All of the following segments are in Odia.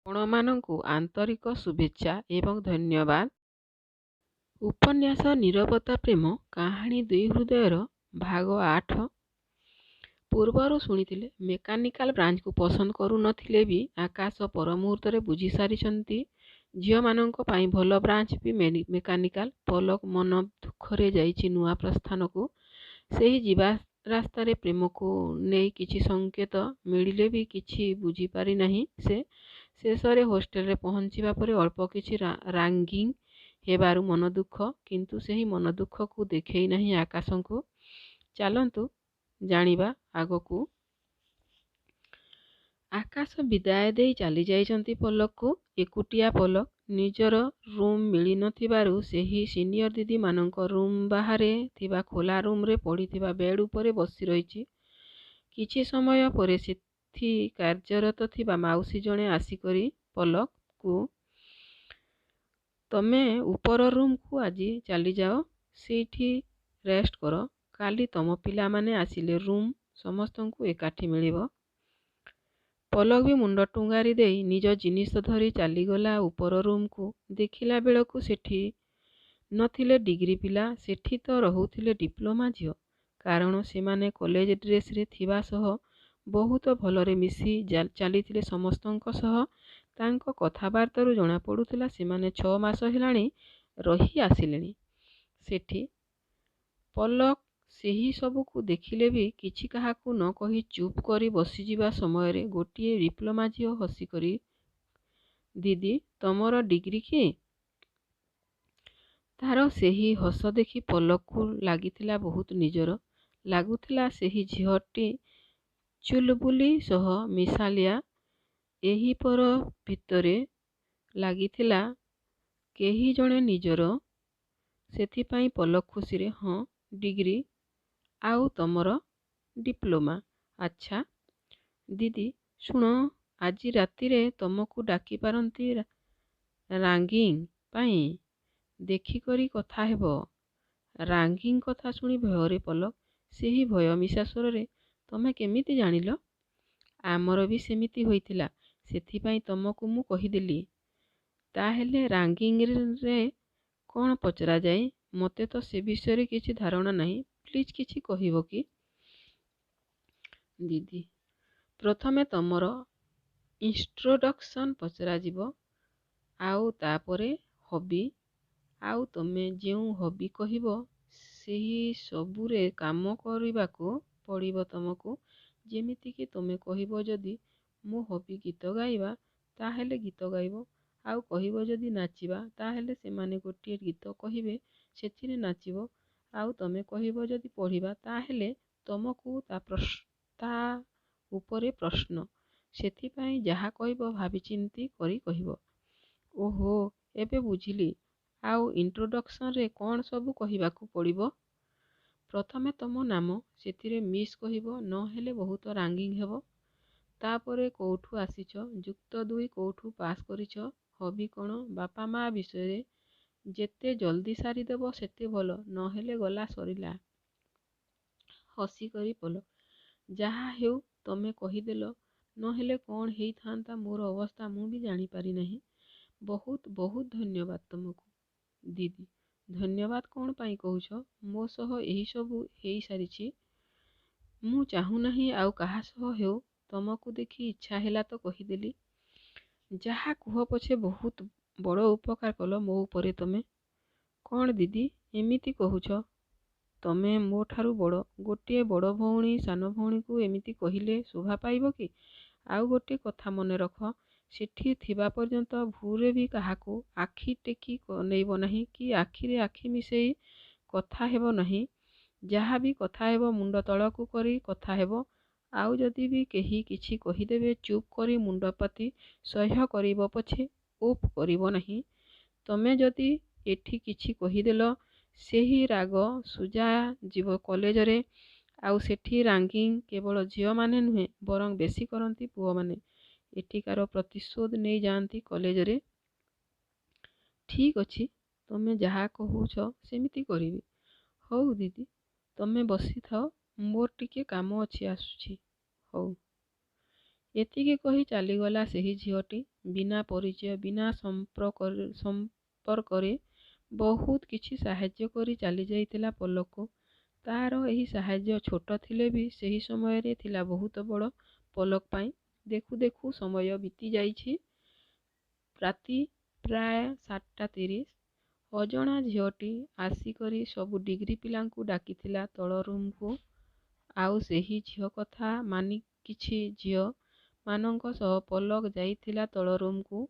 ଆପଣମାନଙ୍କୁ ଆନ୍ତରିକ ଶୁଭେଚ୍ଛା ଏବଂ ଧନ୍ୟବାଦ। ଉପନ୍ୟାସ ନୀରବତା ପ୍ରେମ କାହାଣୀ ଦୁଇ ହୃଦୟର ଭାଗ 8। ପୂର୍ବରୁ ଶୁଣିଥିଲେ ମେକାନିକାଲ ବ୍ରାଞ୍ଚକୁ ପସନ୍ଦ କରୁନଥିଲେ ବି ଆକାଶ ପର ମୁହୂର୍ତ୍ତରେ ବୁଝି ସାରିଛନ୍ତି ଝିଅମାନଙ୍କ ପାଇଁ ଭଲ ବ୍ରାଞ୍ଚ ବି ମେକାନିକାଲ। ପଲକ ମନ ଦୁଃଖରେ ଯାଇଛି ନୂଆ ପ୍ରସ୍ଥାନକୁ। ସେହି ଯିବା ରାସ୍ତାରେ ପ୍ରେମକୁ ନେଇ କିଛି ସଂକେତ ମିଳିଲେ ବି କିଛି ବୁଝିପାରି ନାହିଁ ସେ। ଶେଷରେ ହୋଷ୍ଟେଲରେ ପହଞ୍ଚିବା ପରେ ଅଳ୍ପ କିଛି ରାଗିଂ ହେବାରୁ ମନ ଦୁଃଖ, କିନ୍ତୁ ସେହି ମନ ଦୁଃଖକୁ ଦେଖେଇ ନାହିଁ ଆକାଶଙ୍କୁ। ଚାଲନ୍ତୁ ଜାଣିବା ଆଗକୁ। ଆକାଶ ବିଦାୟ ଦେଇ ଚାଲି ଯାଇଛନ୍ତି ପଲକକୁ। ଏକୁଟିଆ ପଲକ। ନିଜର ରୁମ୍ ମିଳିନଥିବାରୁ ସେହି ସିନିୟର ଦିଦିମାନଙ୍କ ରୁମ୍ ବାହାରେ ଥିବା ଖୋଲା ରୁମ୍ରେ ପଡ଼ିଥିବା ବେଡ୍ ଉପରେ ବସି ରହିଛି। କିଛି ସମୟ ପରେ ସେଠି କାର୍ଯ୍ୟରତ ଥିବା ମାଉସୀ ଜଣେ ଆସିକରି ପଲକକୁ ତମେ ଉପର ରୁମ୍କୁ ଆଜି ଚାଲିଯାଅ, ସେଇଠି ରେଷ୍ଟ କର। କାଲି ତମ ପିଲାମାନେ ଆସିଲେ ରୁମ୍ ସମସ୍ତଙ୍କୁ ଏକାଠି ମିଳିବ। ପଲକ ବି ମୁଣ୍ଡ ଟୁଙ୍ଗାରି ଦେଇ ନିଜ ଜିନିଷ ଧରି ଚାଲିଗଲା ଉପର ରୁମ୍କୁ। ଦେଖିଲା ବେଳକୁ ସେଠି ନଥିଲେ ଡିଗ୍ରୀ ପିଲା, ସେଠି ତ ରହୁଥିଲେ ଡିପ୍ଲୋମା ଝିଅ। କାରଣ ସେମାନେ କଲେଜ ଡ୍ରେସରେ ଥିବା ସହ ବହୁତ ଭଲରେ ମିଶି ଚାଲିଥିଲେ ସମସ୍ତଙ୍କ ସହ। ତାଙ୍କ କଥାବାର୍ତ୍ତାରୁ ଜଣାପଡ଼ୁଥିଲା ସେମାନେ 6 ମାସ ହେଲାଣି ରହି ଆସିଲେଣି ସେଠି। ପଲକ ସେହି ସବୁକୁ ଦେଖିଲେ ବି କିଛି କାହାକୁ ନ କହି ଚୁପ୍ କରି ବସିଯିବା ସମୟରେ ଗୋଟିଏ ଡିପ୍ଲୋମା ଝିଅ ହସିକରି, ଦିଦି ତମର ଡିଗ୍ରୀ କି? ତାର ସେହି ହସ ଦେଖି ପଲକକୁ ଲାଗିଥିଲା ବହୁତ ନିଜର। ଲାଗୁଥିଲା ସେହି ଝିଅଟି ଚୁଲବୁଲି ସହ ମିଶାଲିଆ। ଏହିପର ଭିତରେ ଲାଗିଥିଲା କେହି ଜଣେ ନିଜର। ସେଥିପାଇଁ ପଲକ ଖୁସିରେ, ହଁ ଡିଗ୍ରୀ, ଆଉ ତମର ଡିପ୍ଲୋମା। ଆଚ୍ଛା ଦିଦି ଶୁଣ, ଆଜି ରାତିରେ ତମକୁ ଡାକିପାରନ୍ତି ରାଗିଂ ପାଇଁ, ଦେଖିକରି କଥା ହେବ। ରାଗିଂ କଥା ଶୁଣି ଭୟରେ ପଲକ। ସେହି ଭୟ ମିଶା ସ୍ୱରରେ, ତମେ କେମିତି ଜାଣିଲ? ଆମର ବି ସେମିତି ହୋଇଥିଲା, ସେଥିପାଇଁ ତମକୁ ମୁଁ କହିଦେଲି। ତାହେଲେ ରାଗିଂରେ କ'ଣ ପଚରାଯାଏ? ମୋତେ ତ ସେ ବିଷୟରେ କିଛି ଧାରଣା ନାହିଁ, ପ୍ଲିଜ୍ କିଛି କହିବ କି? ଦିଦି ପ୍ରଥମେ ତମର ଇଣ୍ଟ୍ରୋଡକ୍ସନ୍ ପଚରାଯିବ, ଆଉ ତାପରେ ହବି। ଆଉ ତମେ ଯେଉଁ ହବି କହିବ ସେହି ସବୁରେ କାମ କରିବାକୁ ପଡ଼ିବ ତମକୁ। ଯେମିତିକି ତମେ କହିବ ଯଦି ମୋ ହବି ଗୀତ ଗାଇବା, ତାହେଲେ ଗୀତ ଗାଇବ। ଆଉ କହିବ ଯଦି ନାଚିବା, ତାହେଲେ ସେମାନେ ଗୋଟିଏ ଗୀତ କହିବେ, ସେଥିରେ ନାଚିବ। ଆଉ ତମେ କହିବ ଯଦି ପଢ଼ିବା, ତାହେଲେ ତମକୁ ତା ଉପରେ ପ୍ରଶ୍ନ। ସେଥିପାଇଁ ଯାହା କହିବ ଭାବିଚିନ୍ତି କରି କହିବ। ଓହୋ ଏବେ ବୁଝିଲି। ଆଉ ଇଣ୍ଟ୍ରୋଡକ୍ସନରେ କ'ଣ ସବୁ କହିବାକୁ ପଡ଼ିବ? ପ୍ରଥମେ ତମ ନାମ, ସେଥିରେ ମିସ୍ କହିବ, ନହେଲେ ବହୁତ ରାଗିଂ ହେବ। ତାପରେ କୋଉଠୁ ଆସିଛ, ଯୁକ୍ତ 2 କୋଉଠୁ ପାସ୍ କରିଛ, ହବି କ'ଣ, ବାପା ମା ବିଷୟରେ। ଯେତେ ଜଲ୍ଦି ସାରିଦେବ ସେତେ ଭଲ, ନହେଲେ ଗଲା ସରିଲା। ହସିକରି ପଲକ, ଯାହା ହେଉ ତମେ କହିଦେଲ, ନହେଲେ କ'ଣ ହେଇଥାନ୍ତା ମୋର ଅବସ୍ଥା ମୁଁ ବି ଜାଣିପାରି ନାହିଁ। ବହୁତ ବହୁତ ଧନ୍ୟବାଦ ତମକୁ। ଦିଦି ଧନ୍ୟବାଦ କ'ଣ ପାଇଁ କହୁଛ? ମୋ ସହ ଏହିସବୁ ହେଇସାରିଛି। ମୁଁ ଚାହୁଁନାହିଁ ଆଉ କାହା ସହ ହେଉ। ତମକୁ ଦେଖି ଇଚ୍ଛା ହେଲା ତ କହିଦେଲି। ଯାହା କୁହ ପଛେ ବହୁତ ବଡ଼ ଉପକାର କଲ ମୋ ଉପରେ ତମେ। କ'ଣ ଦିଦି ଏମିତି କହୁଛ? ତମେ ମୋ ଠାରୁ ବଡ଼। ଗୋଟିଏ ବଡ଼ ଭଉଣୀ ସାନ ଭଉଣୀକୁ ଏମିତି କହିଲେ ଶୋଭା ପାଇବ କି? ଆଉ ଗୋଟିଏ କଥା ମନେ ରଖ, ସେଠି ଥିବା ପର୍ଯ୍ୟନ୍ତ ଭୁଲରେ ବି କାହାକୁ ଆଖି ଟେକି ଅନେଇବ ନାହିଁ କି ଆଖିରେ ଆଖି ମିଶେଇ କଥା ହେବ ନାହିଁ। ଯାହା ବି କଥା ହେବ ମୁଣ୍ଡ ତଳକୁ କରି କଥା ହେବ। ଆଉ ଯଦି ବି କେହି କିଛି କହିଦେବେ ଚୁପ୍ କରି ମୁଣ୍ଡ ପୋତି ସହ୍ୟ କରିବ ପଛେ ଓଫ୍ କରିବ ନାହିଁ। ତମେ ଯଦି ଏଠି କିଛି କହିଦେଲ, ସେହି ରାଗ ସୁଜା ଯିବ କଲେଜରେ। ଆଉ ସେଠି ରାଗିଂ କେବଳ ଝିଅମାନେ ନୁହେଁ, ବରଂ ବେଶୀ କରନ୍ତି ପୁଅମାନେ। ଏଠିକାର ପ୍ରତିଶୋଧ ନେଇଯାଆନ୍ତି କଲେଜରେ। ଠିକ୍ ଅଛି, ତମେ ଯାହା କହୁଛ ସେମିତି କରିବି। ହଉ ଦିଦି ତମେ ବସିଥାଅ, ମୋର ଟିକେ କାମ ଅଛି, ଆସୁଛି। ହଉ। ଏତିକି କହି ଚାଲିଗଲା ସେହି ଝିଅଟି। ବିନା ପରିଚୟ ବିନା ସମ୍ପର୍କରେ ବହୁତ କିଛି ସାହାଯ୍ୟ କରି ଚାଲିଯାଇଥିଲା ପଲକକୁ। ତାର ଏହି ସାହାଯ୍ୟ ଛୋଟ ଥିଲେ ବି ସେହି ସମୟରେ ଥିଲା ବହୁତ ବଡ଼ ପଲକ ପାଇଁ। ଦେଖୁ ଦେଖୁ ସମୟ ବିତି ଯାଇଛି। ରାତି ପ୍ରାୟ 7:30। ଅଜଣା ଝିଅଟି ଆସିକରି ସବୁ ଡିଗ୍ରୀ ପିଲାଙ୍କୁ ଡାକିଥିଲା ତଳ ରୁମକୁ। ଆଉ ସେହି ଝିଅ କଥା ମାନି କିଛି ଝିଅ ମାନଙ୍କ ସହ ପଲକ ଯାଇଥିଲା ତଳ ରୁମକୁ।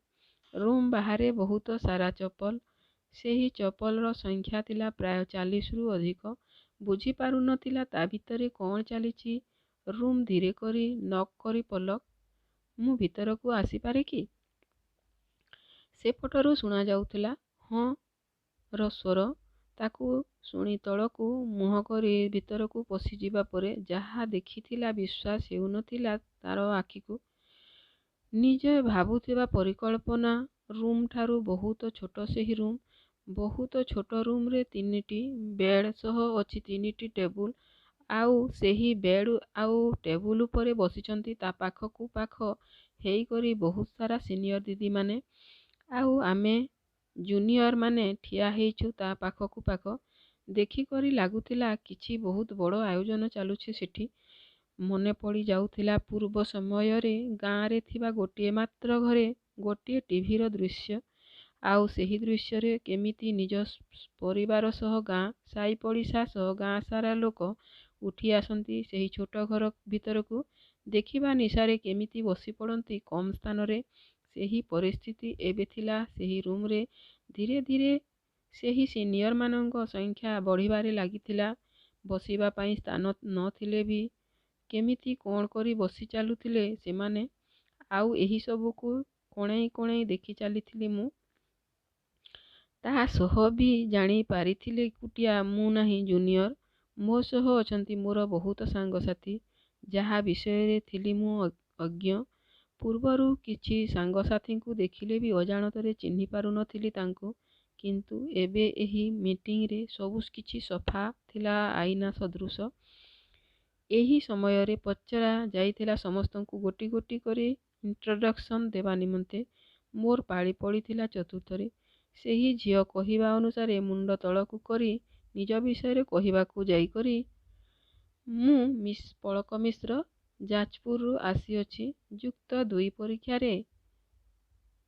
ରୁମ ବାହାରେ ବହୁତ ସାରା ଚପଲ। ସେହି ଚପଲର ସଂଖ୍ୟା ଥିଲା ପ୍ରାୟ 40ରୁ ଅଧିକ। ବୁଝିପାରୁନଥିଲା ତା ଭିତରେ କ'ଣ ଚାଲିଛି। ରୁମ ଧୀରେ କରି ନକ୍ କରି ପଲକ, ମୁଁ ଭିତରକୁ ଆସିପାରେ କି? ସେପଟରୁ ଶୁଣାଯାଉଥିଲା ହଁ ର ସ୍ୱର। ତାକୁ ଶୁଣି ତଳକୁ ମୁହଁ କରି ଭିତରକୁ ପଶିଯିବା ପରେ ଯାହା ଦେଖିଥିଲା ବିଶ୍ୱାସ ହେଉନଥିଲା ତାର ଆଖିକୁ। ନିଜେ ଭାବୁଥିବା ପରିକଳ୍ପନା ରୁମଠାରୁ ବହୁତ ଛୋଟ ସେହି ରୁମ। ବହୁତ ଛୋଟ ରୁମରେ 3ଟି ବେଡ୍ ସହ ଅଛି 3ଟି ଟେବୁଲ। ଆଉ ସେହି ବେଡ୍ ଆଉ ଟେବୁଲ ଉପରେ ବସିଛନ୍ତି ତା ପାଖକୁ ପାଖ ହେଇକରି ବହୁତ ସାରା ସିନିୟର ଦିଦିମାନେ। ଆଉ ଆମେ ଜୁନିୟର ମାନେ ଠିଆ ହେଇଛୁ ତା ପାଖକୁ ପାଖ। ଦେଖିକରି ଲାଗୁଥିଲା କିଛି ବହୁତ ବଡ଼ ଆୟୋଜନ ଚାଲୁଛି ସେଠି। ମନେ ପଡ଼ି ଯାଉଥିଲା ପୂର୍ବ ସମୟରେ ଗାଁରେ ଥିବା ଗୋଟିଏ ମାତ୍ର ଘରେ ଗୋଟିଏ ଟିଭିର ଦୃଶ୍ୟ। ଆଉ ସେହି ଦୃଶ୍ୟରେ କେମିତି ନିଜ ପରିବାର ସହ ଗାଁ ସାଇ ପଡ଼ିଶା ସହ ଗାଁ ସାରା ଲୋକ ଉଠି ଆସନ୍ତି ସେହି ଛୋଟ ଘର ଭିତରକୁ। ଦେଖିବା ନିଶାରେ କେମିତି ବସି ପଡ଼ନ୍ତି କମ୍ ସ୍ଥାନରେ। ସେହି ପରିସ୍ଥିତି ଏବେ ଥିଲା ସେହି ରୁମରେ। ଧୀରେ ଧୀରେ ସେହି ସିନିୟର ମାନଙ୍କ ସଂଖ୍ୟା ବଢ଼ିବାରେ ଲାଗିଥିଲା। ବସିବା ପାଇଁ ସ୍ଥାନ ନଥିଲେ ବି କେମିତି କ'ଣ କରି ବସି ଚାଲୁଥିଲେ ସେମାନେ। ଆଉ ଏହି ସବୁକୁ କଣେଇ କଣେଇ ଦେଖି ଚାଲିଥିଲି ମୁଁ। ତା ସହ ବି ଜାଣି ପାରିଥିଲେ ଏକୁଟିଆ ମୁଁ ନାହିଁ ଜୁନିୟର। ମୋ ସହ ଅଛନ୍ତି ମୋର ବହୁତ ସାଙ୍ଗସାଥି। ଯାହା ବିଷୟରେ ଥିଲି ମୁଁ ଅଜ୍ଞ। ପୂର୍ବରୁ କିଛି ସାଙ୍ଗସାଥୀଙ୍କୁ ଦେଖିଲେ ବି ଅଜାଣତରେ ଚିହ୍ନି ପାରୁନଥିଲି ତାଙ୍କୁ। କିନ୍ତୁ ଏବେ ଏହି ମିଟିଂରେ ସବୁ କିଛି ସଫା ଥିଲା ଆଇନା ସଦୃଶ। ଏହି ସମୟରେ ପଚରା ଯାଇଥିଲା ସମସ୍ତଙ୍କୁ ଗୋଟି ଗୋଟି କରି ଇଣ୍ଟ୍ରୋଡକ୍ସନ ଦେବା ନିମନ୍ତେ। ମୋର ପାଳି ପଡ଼ିଥିଲା ଚତୁର୍ଥରେ। ସେହି ଝିଅ କହିବା ଅନୁସାରେ ମୁଣ୍ଡ ତଳକୁ କରି ନିଜ ବିଷୟରେ କହିବାକୁ ଯାଇକରି, ମୁଁ ମିସ୍ ପଳକ ମିଶ୍ର, ଯାଜପୁରରୁ ଆସିଅଛି। ଯୁକ୍ତ 2 ପରୀକ୍ଷାରେ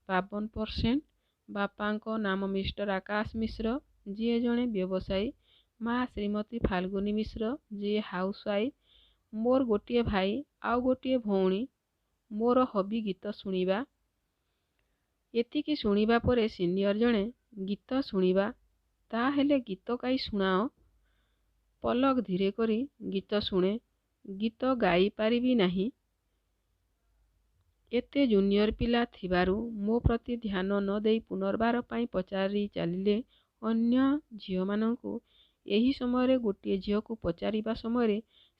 52%। ବାପାଙ୍କ ନାମ ମିଷ୍ଟର ଆକାଶ ମିଶ୍ର, ଯିଏ ଜଣେ ବ୍ୟବସାୟୀ। ମା ଶ୍ରୀମତୀ ଫାଲ୍ଗୁନୀ ମିଶ୍ର, ଯିଏ ହାଉସୱାଇଫ୍। ମୋର ଗୋଟିଏ ଭାଇ ଆଉ ଗୋଟିଏ ଭଉଣୀ। ମୋର ହବି ଗୀତ ଶୁଣିବା। ଏତିକି ଶୁଣିବା ପରେ ସିନିୟର ଜଣେ, ଗୀତ ଶୁଣିବା? ତାହେଲେ ଗୀତ ଗାଇ ଶୁଣାଅ। ପଲକ ଧୀରେ କରି, ଗୀତ ଶୁଣେ, ଗୀତ ଗାଇ ପାରିବି ନାହିଁ। ଏତେ ଜୁନିୟର ପିଲା ଥିବାରୁ ମୋ ପ୍ରତି ଧ୍ୟାନ ନ ଦେଇ ପୁନର୍ବାର ପାଇଁ ପଚାରି ଚାଲିଲେ ଅନ୍ୟ ଝିଅମାନଙ୍କୁ। ଏହି ସମୟରେ ଗୋଟିଏ ଝିଅକୁ ପଚାରିବା ସମୟରେ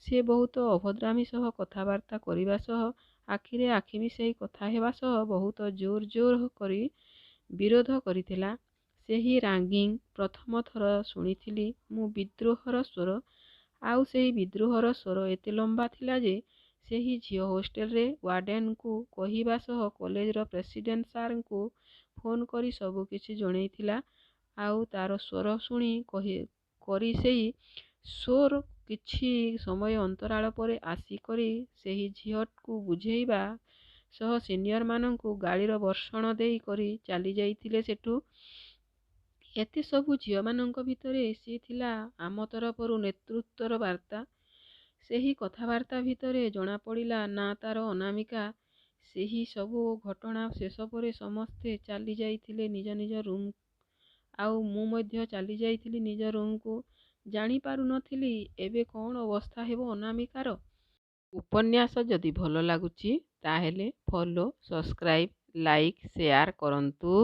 ସେ ବହୁତ ଅଭଦ୍ରାମୀ ସହ କଥାବାର୍ତ୍ତା କରିବା ସହ ଆଖିରେ ଆଖି ମିଶାଇ କଥା ହେବା ସହ ବହୁତ ଜୋର ଜୋର କରି ବିରୋଧ କରିଥିଲା। ସେହି ରାଗିଂ ପ୍ରଥମ ଥର ଶୁଣିଥିଲି ମୁଁ ବିଦ୍ରୋହର ସ୍ୱର। ଆଉ ସେହି ବିଦ୍ରୋହର ସ୍ୱର ଏତେ ଲମ୍ବା ଥିଲା ଯେ ସେହି ଝିଅ ହୋଷ୍ଟେଲରେ ୱାର୍ଡେନକୁ କହିବା ସହ କଲେଜର ପ୍ରେସିଡେଣ୍ଟ ସାରଙ୍କୁ ଫୋନ କରି ସବୁ କିଛି ଜଣେଇଥିଲା। ଆଉ ତାର ସ୍ୱର ଶୁଣି କରି ସେଇ ସ୍ୱର କିଛି ସମୟ ଅନ୍ତରାଳ ପରେ ଆସିକରି ସେହି ଝିଅକୁ ବୁଝେଇବା ସହ ସିନିୟର ମାନଙ୍କୁ ଗାଳିର ବର୍ଷଣ ଦେଇ କରି ଚାଲି ଯାଇଥିଲେ ସେଠୁ। ଏତେ ସବୁ ଝିଅମାନଙ୍କ ଭିତରେ ସିଏ ଥିଲା ଆମ ତରଫରୁ ନେତୃତ୍ୱର ବାର୍ତ୍ତା। ସେହି କଥାବାର୍ତ୍ତା ଭିତରେ ଜଣାପଡ଼ିଲା ନା ତାର ଅନାମିକା। ସେହି ସବୁ ଘଟଣା ଶେଷ ପରେ ସମସ୍ତେ ଚାଲି ଯାଇଥିଲେ ନିଜ ନିଜ ରୁମ୍। ଆଉ ମୁଁ ମଧ୍ୟ ଚାଲି ଯାଇଥିଲି ନିଜ ରୁମକୁ। ଜାଣିପାରୁନଥିଲି ଏବେ କ'ଣ ଅବସ୍ଥା ହେବ ଅନାମିକାର। ଉପନ୍ୟାସ ଯଦି ଭଲ ଲାଗୁଛି ତାହେଲେ ଫଲୋ, ସବସ୍କ୍ରାଇବ, ଲାଇକ୍, ସେୟାର କରନ୍ତୁ।